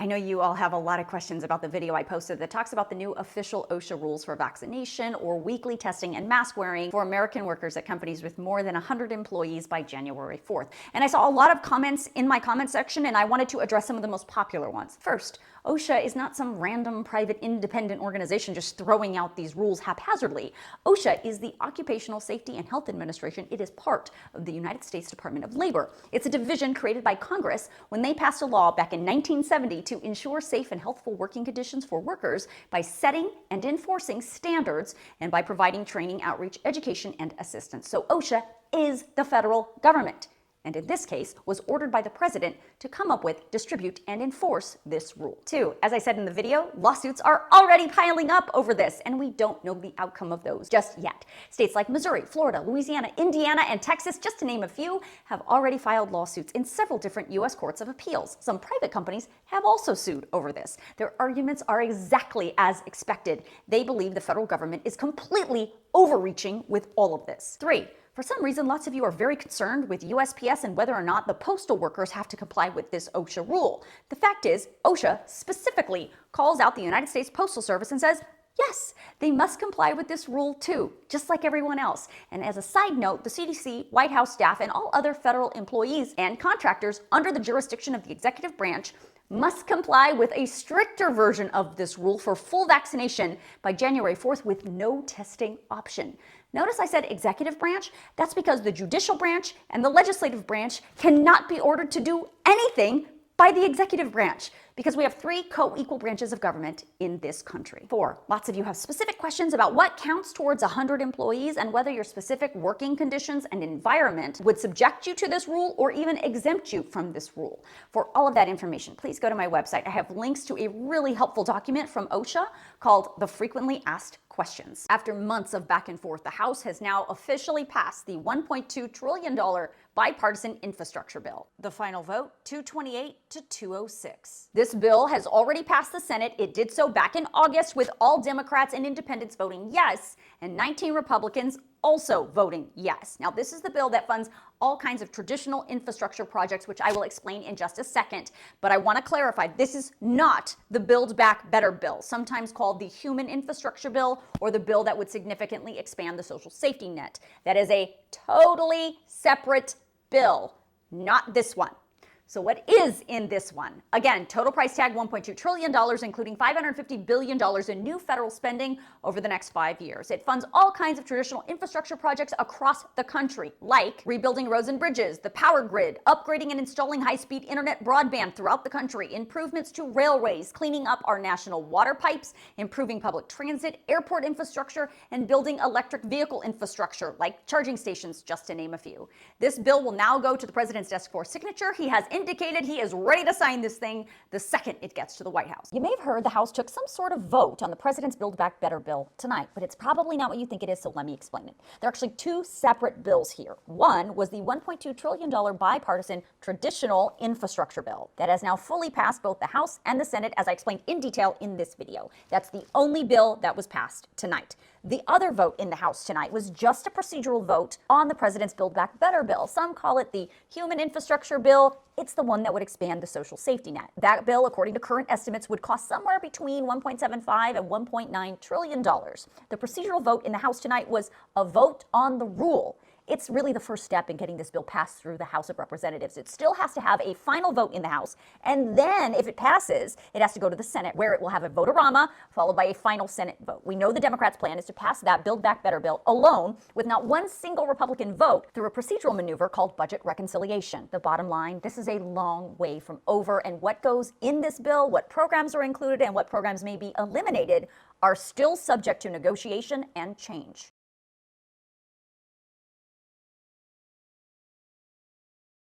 I know you all have a lot of questions about the video I posted that talks about the new official OSHA rules for vaccination or weekly testing and mask wearing for American workers at companies with more than 100 employees by January 4th. And I saw a lot of comments in my comment section, and I wanted to address some of the most popular ones. First, OSHA is not some random private independent organization just throwing out these rules haphazardly. OSHA is the Occupational Safety and Health Administration. It is part of the United States Department of Labor. It's a division created by Congress when they passed a law back in 1970 to ensure safe and healthful working conditions for workers by setting and enforcing standards and by providing training, outreach, education, and assistance. So OSHA is the federal government, and in this case was ordered by the president to come up with, distribute, and enforce this rule. 2, as I said in the video, lawsuits are already piling up over this, and we don't know the outcome of those just yet. States like Missouri, Florida, Louisiana, Indiana, and Texas, just to name a few, have already filed lawsuits in several different U.S. courts of appeals. Some private companies have also sued over this. Their arguments are exactly as expected. They believe the federal government is completely overreaching with all of this. 3, for some reason, lots of you are very concerned with USPS and whether or not the postal workers have to comply with this OSHA rule. The fact is, OSHA specifically calls out the United States Postal Service and says, yes, they must comply with this rule too, just like everyone else. And as a side note, the CDC, White House staff, and all other federal employees and contractors under the jurisdiction of the executive branch must comply with a stricter version of this rule for full vaccination by January 4th with no testing option. Notice I said executive branch. That's because the judicial branch and the legislative branch cannot be ordered to do anything by the executive branch, because we have 3 co-equal branches of government in this country. 4, lots of you have specific questions about what counts towards 100 employees and whether your specific working conditions and environment would subject you to this rule or even exempt you from this rule. For all of that information, please go to my website. I have links to a really helpful document from OSHA called The Frequently Asked Questions. After months of back and forth, the House has now officially passed the $1.2 trillion bipartisan infrastructure bill. The final vote, 228 to 206. This bill has already passed the Senate. It did so back in August with all Democrats and independents voting yes, and 19 Republicans also voting yes. Now, this is the bill that funds all kinds of traditional infrastructure projects, which I will explain in just a second. But I want to clarify, this is not the Build Back Better bill, sometimes called the Human Infrastructure Bill or the bill that would significantly expand the social safety net. That is a totally separate bill, not this one. So what is in this one? Again, total price tag $1.2 trillion, including $550 billion in new federal spending over the next 5 years. It funds all kinds of traditional infrastructure projects across the country, like rebuilding roads and bridges, the power grid, upgrading and installing high-speed internet broadband throughout the country, improvements to railways, cleaning up our national water pipes, improving public transit, airport infrastructure, and building electric vehicle infrastructure, like charging stations, just to name a few. This bill will now go to the president's desk for signature. He has indicated he is ready to sign this thing the second it gets to the White House. You may have heard the House took some sort of vote on the president's Build Back Better bill tonight, but it's probably not what you think it is, so let me explain it. There are actually 2 separate bills here. One was the $1.2 trillion bipartisan traditional infrastructure bill that has now fully passed both the House and the Senate, as I explained in detail in this video. That's the only bill that was passed tonight. The other vote in the House tonight was just a procedural vote on the president's Build Back Better bill. Some call it the Human Infrastructure Bill. It's the one that would expand the social safety net. That bill, according to current estimates, would cost somewhere between $1.75 and $1.9 trillion. The procedural vote in the House tonight was a vote on the rule. It's really the first step in getting this bill passed through the House of Representatives. It still has to have a final vote in the House, and then if it passes, it has to go to the Senate, where it will have a vote-a-rama followed by a final Senate vote. We know the Democrats' plan is to pass that Build Back Better bill alone with not one single Republican vote through a procedural maneuver called budget reconciliation. The bottom line, this is a long way from over, and what goes in this bill, what programs are included, and what programs may be eliminated are still subject to negotiation and change.